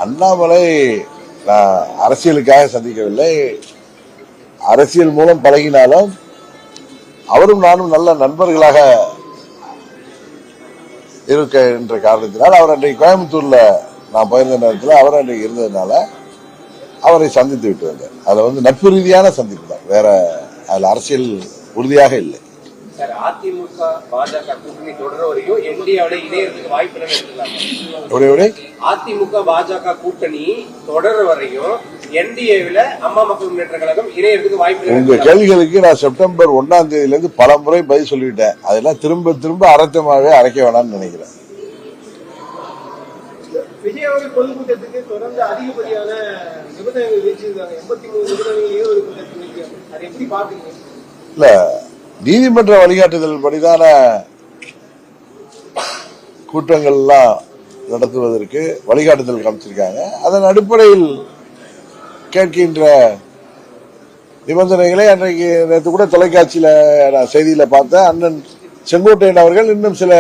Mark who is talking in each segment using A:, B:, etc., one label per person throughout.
A: அண்ணாமலை அரசியலுக்காக சந்திக்கவில்லை. அரசியல் மூலம் பழகினாலும் அவரும் நானும் நல்ல நண்பர்களாக இருக்கின்ற காரணத்தினால் அவர் அன்றைக்கு கோயம்புத்தூர்ல நான் போயிருந்த நேரத்தில் அவர் அன்றைக்கு இருந்ததுனால அவரை சந்தித்து விட்டு வந்தார். அதுல நட்பு ரீதியான சந்திப்பு தான், வேற அதுல அரசியல் உறுதியாக இல்லை.
B: அதிமுக பாஜக கூட்டணி தொடர வரையும் என்டிஏவோட இணையறதுக்கு வாய்ப்பு அதிமுக பாஜக கூட்டணி தொடர வரையும் என்டிஏவில் அம்மா மக்கள் முன்னேற்ற கழகம் இணையறதுக்கு வாய்ப்பு.
A: உங்க கேள்விகளுக்கு நான் செப்டம்பர் 1ஆம் தேதியிலிருந்து பல முறை பதில் சொல்லிவிட்டேன். அதெல்லாம் திரும்ப திரும்ப அரைத்தமாவே அரைக்க வேணாம்னு நினைக்கிறேன்.
C: விஜயோட பொதுக்கூட்டத்துக்கு தொடர்ந்து அதிகப்படியான நிபந்தனைகள் விதிச்சிருக்காங்க. 83 நிபந்தனைகள் அதை எப்படி பாக்குறீங்க?
A: இல்ல, நீதிமன்ற வழிகாட்டுதல் படிதான கூட்டங்கள் எல்லாம் நடத்துவதற்கு வழிகாட்டுதல் காமிச்சிருக்காங்க. அதன் அடிப்படையில் கேட்கின்ற நிபந்தனைகளை அன்றைக்கு நேற்று கூட தொலைக்காட்சியில நான் செய்தியில பார்த்தேன். அண்ணன் செங்கோட்டையன் அவர்கள் இன்னும் சில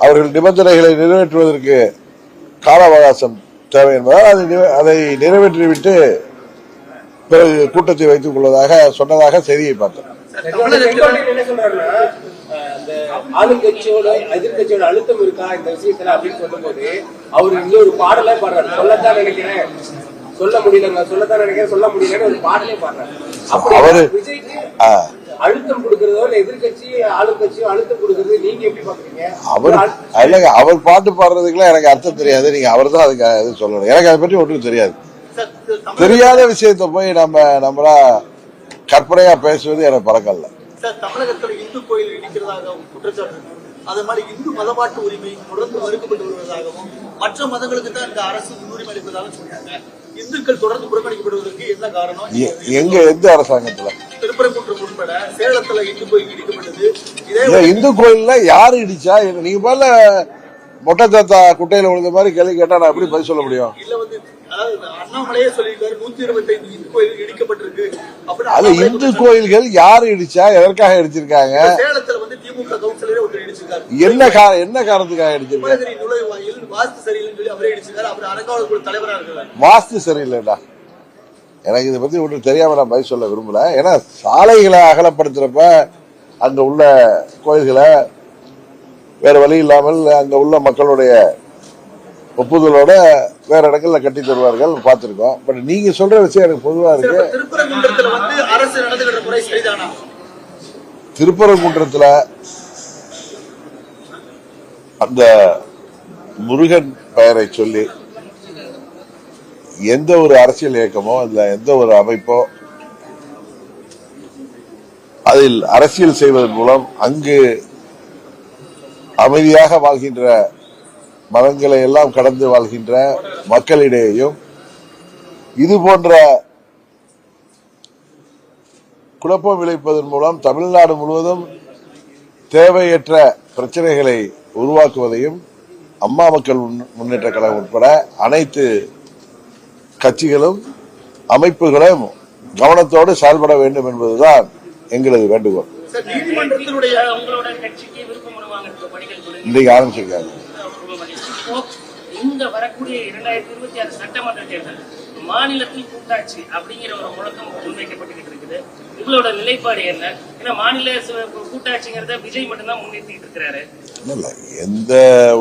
A: அவர்கள் நிபந்தனைகளை நிறைவேற்றுவதற்கு கால அவகாசம் தேவை என்பதால் அதை நிறைவேற்றிவிட்டு பிறகு கூட்டத்தை வைத்துக் கொள்வதாக சொன்னதாக செய்தியை பார்த்தேன்.
B: ஆளுங்கட்சியோட எதிர்கட்சியோட அழுத்தம் இருக்கா இந்த விஷயத்துல அப்படின்னு சொல்லும் போது அவரு இன்னொரு பாடலே பாடுறாரு. சொல்லத்தான் நினைக்கிறேன், சொல்ல முடியலங்க, சொல்லத்தான் நினைக்கிறேன், சொல்ல முடியலன்னு ஒரு பாடலே பாடுறாரு. அப்படி விஜய்க்கு அழுத்தம் கொடுக்கறதோ இல்ல எதிர்கட்சி ஆளுங்கட்சியோ அழுத்தம் கொடுக்கறது நீங்க எப்படி பாக்குறீங்க?
A: அவர் பாட்டு பாடுறதுக்குலாம் எனக்கு அர்த்தம் தெரியாது. நீங்க அவர் தான் அதுக்கு சொல்லணும். எனக்கு அதை பற்றி ஒன்றும் தெரியாது. தெரியாத விஷயத்த போய் நம்மளா கற்பனையா பேசுவது எனக்கு பழக்கம் இல்ல.
C: தமிழகத்தில் இந்து கோயில் இடிக்கிறதாக குற்றச்சாட்டு, அதே மாதிரி இந்து மதபாட்டு உரிமை தொடர்ந்து மறுக்கப்பட்டு வருவதாகவும் மற்ற மதங்களுக்கு தான் இந்த அரசு முன்னுரிமை அளிப்பதாக சொன்னாங்க. இந்துக்கள் தொடர்ந்து புறக்கணிக்கப்படுவதற்கு என்ன காரணம்?
A: எங்க எந்த அரசாங்கத்துல?
C: திருப்பரங்குன்றம் உட்பட சேலத்துல இந்து கோயில் இடிக்கப்பட்டது.
A: இந்து கோயில்ல யாரு இடிச்சா? நீங்க போல மொட்டை தாத்தா குட்டையில விழுந்த மாதிரி கேள்வி கேட்டா நான் எப்படி பதில் சொல்ல முடியும்?
C: அண்ணாமலையே சொல்லியிருக்காரு 125 இந்து கோயில் இடிக்கப்பட்டிருக்கு.
A: அது இந்து கோயில்கள் யாரு இடிச்சா, எதற்காக இடிச்சிருக்காங்க?
C: சேலத்துல திமுக கவுன்சிலரே ஒருத்தர் இடிச்சிருக்காரு.
A: என்ன காரணத்துக்காக இடிச்சிருக்காரு?
C: நுழைவாயில் வாஸ்து சரியில்லைன்னு சொல்லி அவரே இடிச்சிருக்காரு. அவர் அறங்காவலர் குழு தலைவரா இருக்கிறார்.
A: வாஸ்து சரியில்லைடா, எனக்கு இதை பத்தி ஒன்றும் தெரியாம நான் பதில் சொல்ல விரும்பல. ஏன்னா சாலைகளை அகலப்படுத்துறப்ப அங்க உள்ள கோயில்களை வேற வழி இல்லாமல் அங்க உள்ள மக்களுடைய ஒப்புதலோட வேற இடங்கள்ல கட்டி தருவார்கள், பார்த்திருக்கோம். பட் நீங்க சொல்ற விஷயம் எனக்கு பொதுவா இருக்கு. திருப்பரங்குன்றத்துல அந்த முருகன் பெயரை சொல்லி எந்த ஒரு அரசியல் இயக்கமோ இல்ல எந்த ஒரு அமைப்போ அதில் அரசியல் செய்வதன் மூலம் அங்கு அமைதியாக வாழ்கின்ற மதங்களை எல்லாம் கடந்து வாழ்கின்ற மக்களிடையேயும் இது போன்ற குழப்பம் விளைப்பதன் மூலம் தமிழ்நாடு முழுவதும் தேவையற்ற பிரச்சனைகளை உருவாக்குவதையும் அம்மா மக்கள் முன்னேற்ற கழகம் உட்பட அனைத்து கட்சிகளும் அமைப்புகளும் கவனத்தோடு செயல்பட வேண்டும் என்பதுதான் எங்களது வேண்டுகோள். இன்றைக்கு ஆரம்பிச்சிருக்காங்க.
D: இந்த வரக்கூடிய 2026 சட்டமன்ற தேர்தல் மாநிலத்தில் கூட்டாட்சி அப்படிங்கிற ஒரு முழக்கம் முன்வைக்கப்பட்டு இருக்குது. உங்களோட நிலைப்பாடு என்ன? ஏன்னா மாநில கூட்டாட்சிங்கிறத விஜய் மட்டும்தான் முன்னிறுத்திட்டு இருக்கிறாரு.
A: எந்த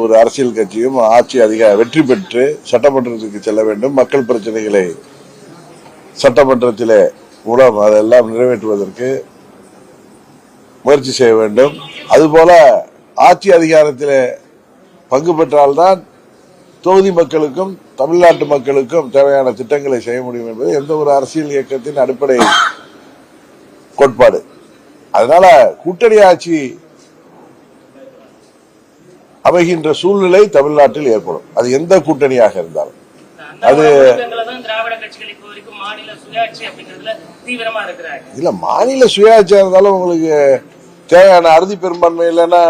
A: ஒரு அரசியல் கட்சியும் ஆட்சி வெற்றி பெற்று சட்டமன்றத்துக்கு செல்ல வேண்டும். மக்கள் பிரச்சனைகளை சட்டமன்றத்திலே மூலம் அதெல்லாம் நிறைவேற்றுவதற்கு முயற்சி செய்ய வேண்டும். அதுபோல ஆட்சி அதிகாரத்திலே பங்கு பெற்றால்தான் தொகுதி மக்களுக்கும் தமிழ்நாட்டு மக்களுக்கும் தேவையான திட்டங்களை செய்ய முடியும் என்பது எந்த ஒரு அரசியல் இயக்கத்தின் அடிப்படை கோட்பாடு. அதனால கூட்டணி ஆட்சி அமைகின்ற சூழ்நிலை தமிழ்நாட்டில் ஏற்படும். அது எந்த கூட்டணியாக இருந்தாலும். அது இல்ல, மாநில சுயாட்சியா இருந்தாலும் உங்களுக்கு தேவையான அறுதி பெரும்பான்மை இல்லைன்னா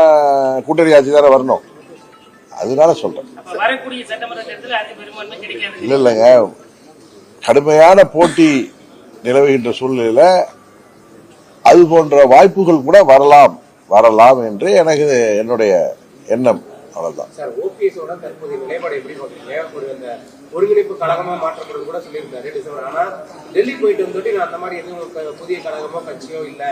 A: கூட்டணி ஆட்சி தானே வரணும். அதனால சொல்றேன். இல்லைங்க, கடுமையான போட்டி நிலவுகின்ற சூழ்நிலையில அது போன்ற வாய்ப்புகள் கூட வரலாம் வரலாம் என்று எனக்கு என்னுடைய எண்ணம். அவ்வளவுதான்.
B: சார், ஓபிஎஸோட தற்போதைய நிலைப்பாடு எப்படி பாக்குறீங்க? அந்த ஒருங்கிணைப்பு கழகமா மாற்றப்படுறது கூட சொல்லியிருந்தாரு டிசம்பர். ஆனா டெல்லி போயிட்டு வந்துட்டு நான் அந்த மாதிரி எதுவும் புதிய கழகமோ கட்சியோ இல்ல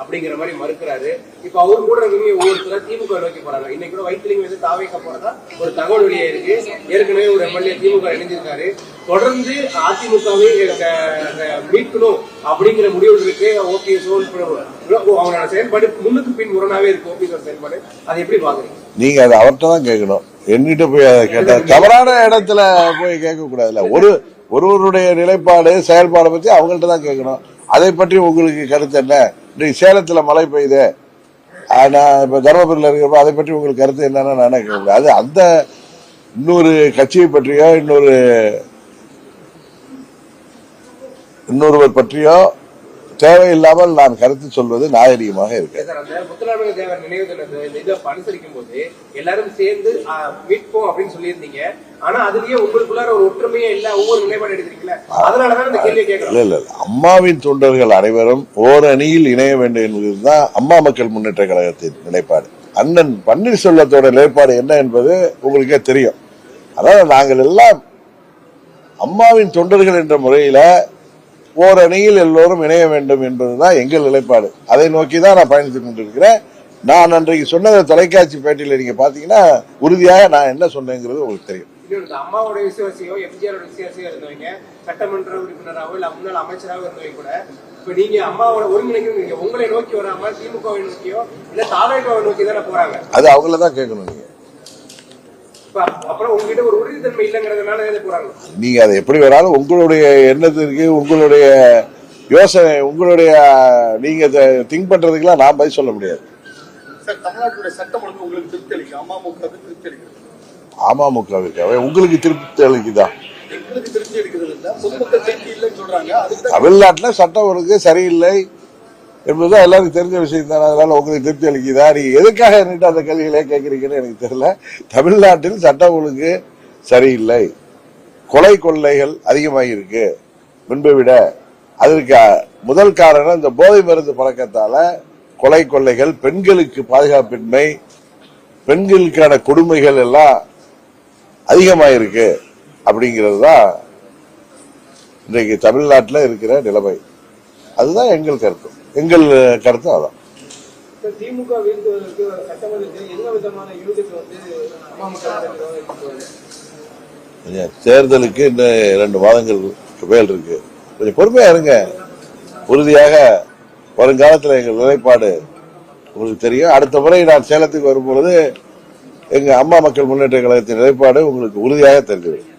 B: அப்படிங்கிற மாதிரி மறுக்கிறாரு. இப்ப அவரு கூட ஒவ்வொருத்தர் திமுக நோக்கி போறாங்க. இன்னைக்கு கூட வைத்திலிங்கம் வந்து தாவேக்க போறதா ஒரு தகவல் வெளியே இருக்கு. ஏற்கனவே ஒரு எம்எல்ஏ திமுக இணைஞ்சிருக்காரு. தொடர்ந்து அதிமுகவை மீட்கணும் அப்படிங்கிற முடிவு இருக்கு. ஓபிஎஸ் அவங்களோட செயல்பாடு முன்னுக்கு பின் முரணாவே இருக்கு. ஓபிஎஸ் செயல்பாடு அதை எப்படி பாக்குறீங்க?
A: நீங்க அதை அவர்கிட்ட தான் கேட்கணும். என்கிட்ட போய் அதை கேட்ட தவறான இடத்துல போய் கேட்க கூடாதுல்ல. ஒருவருடைய நிலைப்பாடு செயல்பாடை பத்தி அவங்கள்ட்ட தான் கேட்கணும். அதை பற்றி உங்களுக்கு கருத்து என்ன? இன்னைக்கு சேலத்துல மழை பெய்யுது, நான் இப்ப தர்மபுரியில இருக்கிறப்ப அதை பற்றி உங்களுக்கு கருத்து என்னன்னு நான் கேட்க முடியாது. அது அந்த இன்னொரு கட்சியை பற்றியோ இன்னொருவர் பற்றியோ தேவையில்லாமல் நான் கருத்து சொல்வது நாகரிகமாக இருக்கு.
B: முத்துராமலிங்க தேவர் நினைவு தினத்தை அனுசரிக்கும் போது எல்லாரும் சேர்ந்து மீட்போம் அப்படின்னு சொல்லியிருந்தீங்க. ஆனா அதுலயே உங்களுக்குள்ளார ஒரு ஒற்றுமையே இல்ல, ஒவ்வொரு நிலைப்பாடு எடுக்கிறீங்களா? அதனாலதான் இந்த கேள்வியை கேட்கலாம்.
A: இல்ல அம்மாவின் தொண்டர்கள் அனைவரும் ஓர் அணியில் இணைய வேண்டும் என்பதுதான் அம்மா மக்கள் முன்னேற்ற கழகத்தின் நிலைப்பாடு. அண்ணன் பன்னீர்செல்வத்தோட நிலைப்பாடு என்ன என்பது உங்களுக்கே தெரியும். அதாவது நாங்கள் எல்லாம் அம்மாவின் தொண்டர்கள் என்ற முறையில ஓர் அணியில் எல்லோரும் இணைய வேண்டும் என்பதுதான் எங்கள் நிலைப்பாடு. அதை நோக்கி தான் நான் பயணித்துக் கொண்டிருக்கிறேன். நான் அன்றைக்கு சொன்னதை தொலைக்காட்சி பேட்டியில் நீங்க பாத்தீங்கன்னா உறுதியாக நான் என்ன சொன்னேங்கிறது உங்களுக்கு தெரியும்.
B: அம்மாவோட விசுவாசியோ எம்ஜிஆரோட விசுவாசியோ இருந்தவங்க சட்டமன்ற உறுப்பினராகவோ இல்ல முன்னாள் அமைச்சராக இருந்தவங்க கூட இப்ப நீங்க அம்மாவோட ஒருங்கிணைக்க உங்களை நோக்கி வராம திமுகவை நோக்கியோ இல்ல தாவேகாவை நோக்கி தானே போறாங்க. அது
A: அவங்களதான் கேட்கணும். நீங்க
B: அப்புறம் உங்ககிட்ட ஒரு உறுதித்தன்மை இல்லைங்கிறதுனால போறாங்க.
A: நீங்க அதை எப்படி வேணாலும் உங்களுடைய எண்ணத்திற்கு உங்களுடைய யோசனை உங்களுடைய நீங்க திங்க் பண்றதுக்கெல்லாம் நான் பதில் சொல்ல முடியாது.
C: தமிழ்நாட்டுடைய சட்டம் ஒழுங்கு உங்களுக்கு திருப்தி அளிக்கும்? அமமுகவுக்கு திருப்தி அளிக்கிறது?
A: அமமுகவிற்காக உங்களுக்கு திருப்தி அளிக்குதா?
C: எங்களுக்கு திருப்தி அளிக்கிறது இல்ல, பொதுமக்கள் திருப்தி இல்லைன்னு சொல்றாங்க.
A: தமிழ்நாட்டுல சட்டம் ஒழுங்கு சரியில்லை என்பதுதான் எல்லாருக்கும் தெரிஞ்ச விஷயம் தானே. அதனால உங்களுக்கு திருப்தி அளிக்குதா? நீங்க எதுக்காக என்னட்டு அந்த கேள்விகளே கேட்கறீங்கன்னு எனக்கு தெரியல. தமிழ்நாட்டில் சட்டம் ஒழுங்கு சரியில்லை, கொலை கொள்ளைகள் அதிகமாகிருக்கு முன்பை விட. அதற்கு முதல் காரணம் இந்த போதை மருந்து பழக்கத்தால கொலை கொள்ளைகள், பெண்களுக்கு பாதுகாப்பின்மை, பெண்களுக்கான கொடுமைகள் எல்லாம் அதிகமாயிருக்கு அப்படிங்கிறது தான் இன்றைக்கு தமிழ்நாட்டில் இருக்கிற நிலைமை. அதுதான் எங்கள் கருத்து. அதான்.
B: திமுக வீழ்த்துவதற்கு சட்டமன்றத்தில் என்ன விதமான யூகத்தை
A: தேர்தலுக்கு இன்னும் 2 மாதங்கள் மேல் இருக்கு. கொஞ்சம் பொறுமையா இருங்க. உறுதியாக வருங்காலத்தில் எங்கள் நிலைப்பாடு உங்களுக்கு தெரியும். அடுத்த முறை நான் சேலத்துக்கு வரும்பொழுது எங்க அம்மா மக்கள் முன்னேற்ற கழகத்தின் நிலைப்பாடு உங்களுக்கு உறுதியாக தெரிஞ்சுவிடும்.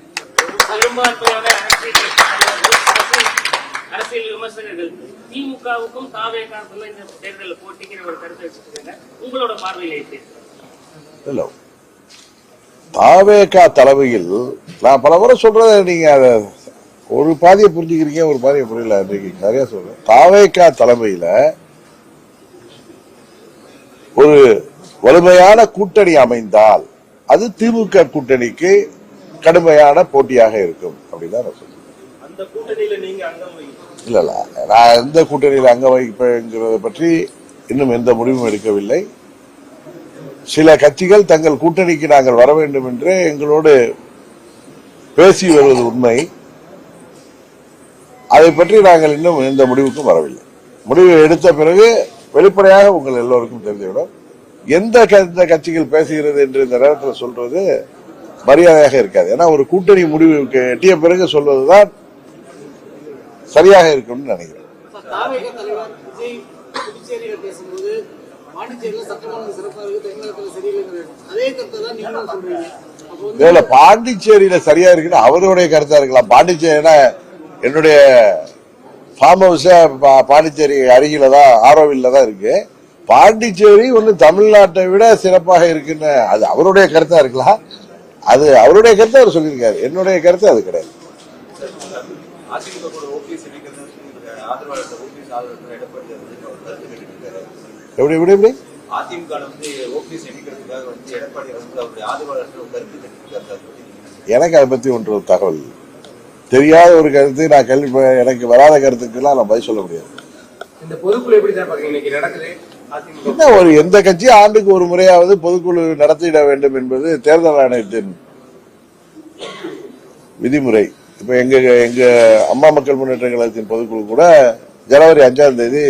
D: அரசியல் விமர்சகர்கள் திமுகவுக்கும் தாவேகாவுக்கும் இந்த தேர்தலில் போட்டிக்கிற ஒரு கருத்தை வச்சிருக்காங்க. உங்களோட பார்வையில் எப்படி?
A: இல்ல தாவேகா தலைமையில் நான் பல முறை சொல்றத நீங்க அதை ஒரு பாதியை புரிஞ்சுக்கிறீங்க, ஒரு பாதியை புரியல. நிறைய சொல்றேன். தாவேகா தலைமையில ஒரு வலிமையான கூட்டணி அமைந்தால் அது திமுக கூட்டணிக்கு கடுமையான போட்டியாக இருக்கும் அப்படின்னு நான் சொல்றேன்.
C: அந்த கூட்டணியில நீங்க அங்கம்
A: இல்ல நான் எந்த கூட்டணியில் அங்க வகிப்பேங்கிறத பற்றி இன்னும் எந்த முடிவும் எடுக்கவில்லை. சில கட்சிகள் தங்கள் கூட்டணிக்கு நாங்கள் வர வேண்டும் என்று எங்களோடு பேசி வருவது உண்மை. அதை பற்றி நாங்கள் இன்னும் எந்த முடிவுக்கும் வரவில்லை. முடிவு எடுத்த பிறகு வெளிப்படையாக உங்கள் எல்லோருக்கும் தெரிந்துவிடும். எந்த கட்சிகள் பேசுகிறது என்று இந்த நேரத்தில் சொல்றது மரியாதையாக இருக்காது. ஏன்னா ஒரு கூட்டணி முடிவுக்கு எட்டிய பிறகு சொல்வதுதான் சரியாக இருக்கும் நினைக்கிறேன். பாண்டிச்சேரியில சரியா இருக்குன்னு அவருடைய கருத்தா இருக்கலாம். பாண்டிச்சேரினா என்னுடைய ஃபார்ம் ஹவுஸ் பாண்டிச்சேரி அருகில தான், ஆரோவில்ல தான் இருக்கு. பாண்டிச்சேரி ஒண்ணு தமிழ்நாட்டை விட சிறப்பாக இருக்குன்னு அது அவருடைய கருத்தா இருக்கலாம். அது அவருடைய கருத்தை அவர் சொல்லியிருக்காரு. என்னுடைய கருத்து அது கிடையாது. எப்படி எப்படி எப்படி எனக்கு அதை பத்தி ஒன்று தகவல் தெரியாத ஒரு கருத்து. நான் எனக்கு வராத கருத்துக்கெல்லாம் நான் பதில் சொல்ல முடியாது.
B: இந்த பொதுக்குழு எப்படி சார் பாக்குறீங்க? இன்னைக்கு நடக்குது அதிமுக
A: என்ன ஒரு எந்த கட்சி ஆண்டுக்கு ஒரு முறையாவது பொதுக்குழு நடத்திட வேண்டும் என்பது தேர்தல் ஆணையத்தின் விதிமுறை. இப்ப எங்க அம்மா மக்கள் முன்னேற்ற கழகத்தின் பொதுக்குழு கூட ஜனவரி 5ஆம் தேதி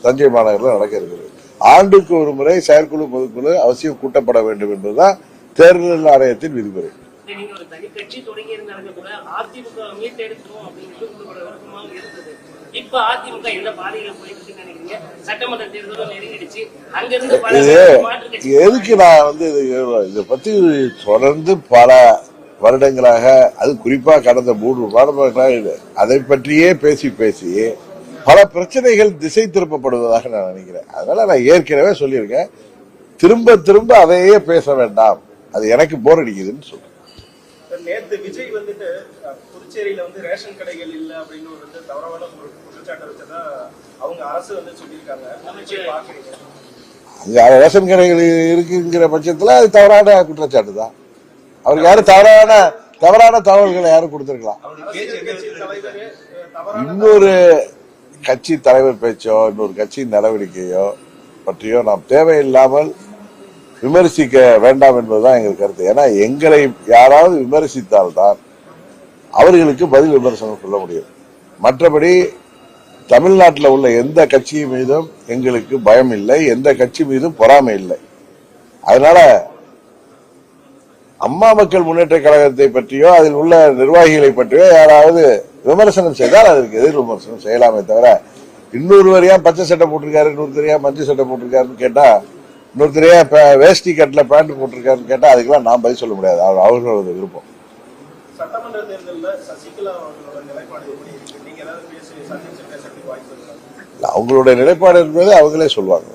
A: தஞ்சை மாநகரில் நடக்க இருக்கிறது. ஆண்டுக்கு ஒரு முறை செயற்குழு பொதுக்குழு அவசியம் கூட்டப்பட வேண்டும் என்பதுதான் தேர்தல் ஆணையத்தின் விதிமுறை.
D: நீங்க ஒரு தனி கட்சி தொடங்கி இருந்தாலும் கூட அதிமுக மீட்டெடுக்கணும் அப்படிங்கிறது உங்களோட விருப்பமாக இருந்தது. இப்ப அதிமுக எந்த பாதையில போயிட்டு நினைக்கிறீங்க? சட்டமன்ற தேர்தலும் நெருங்கிடுச்சு. அங்கிருந்து பல மாற்று கட்சி
A: எதுக்கு நான் இதை பத்தி தொடர்ந்து பல வருடங்களாக, அது குறிப்பா கடந்த 3 வருடங்களாக அதை பற்றியே பேசி பேசி பல பிரச்சனைகள் திசை திருப்பப்படுவதாக நான் நினைக்கிறேன். அதனால நான் ஏற்கனவே சொல்லியிருக்கேன், திரும்ப திரும்ப அதையே பேச வேண்டாம், அது எனக்கு போர் அடிக்குதுன்னு சொல்றேன்.
E: நேத்து விஜய் வந்துட்டு புதுச்சேரியில ரேஷன் கடைகள் இல்ல அப்படின்னு தவறான குற்றச்சாட்டு வச்சதா அவங்க அரசு சொல்லியிருக்காங்க.
A: அங்க ரேஷன் கடைகள் இருக்குங்கிற பட்சத்துல அது தவறான குற்றச்சாட்டு தான். அவருக்கு யாரும் தவறான தகவல்களை யாரும் கொடுத்திருக்கலாம். இன்னொரு கட்சி தலைவர் பேச்சோ இன்னொரு கட்சியின் நடவடிக்கையோ பற்றியோ நாம் தேவையில்லாமல் விமர்சிக்க வேண்டாம் என்பதுதான் எங்கள் கருத்து. ஏன்னா எங்களை யாராவது விமர்சித்தால்தான் அவர்களுக்கு பதில் விமர்சனம் சொல்ல முடியும். மற்றபடி தமிழ்நாட்டில் உள்ள எந்த கட்சி மீதும் எங்களுக்கு பயம் இல்லை, எந்த கட்சி மீதும் பொறாமை இல்லை. அதனால அம்மா மக்கள் முன்னேற்ற கழகத்தை பற்றியோ அதில் உள்ள நிர்வாகிகளை பற்றியோ யாராவது விமர்சனம் செய்தால் அதற்கு எதிர் விமர்சனம் செய்யலாமே தவிர, இன்னொருவர் ஏன் பச்சை சட்டை போட்டிருக்காரு, இன்னொருத்தர் ஏன் மஞ்சள் சட்டை போட்டிருக்காருன்னு கேட்டா, இன்னொருத்தர் ஏன் வேஷ்டி கட்டில பேண்ட் போட்டிருக்காருன்னு கேட்டா அதுக்கெல்லாம் நான் பதில் சொல்ல முடியாது. அவர்களோட விருப்பம்.
E: சட்டமன்ற தேர்தலில் சசிகலா அவர்களோட நிலைப்பாடு எப்படி இருக்கு? நீங்க ஏதாவது பேசி சந்திச்சு பேச வாய்ப்பு இருக்கா?
A: அவங்களுடைய நிலைப்பாடு என்பது அவங்களே சொல்லுவாங்க.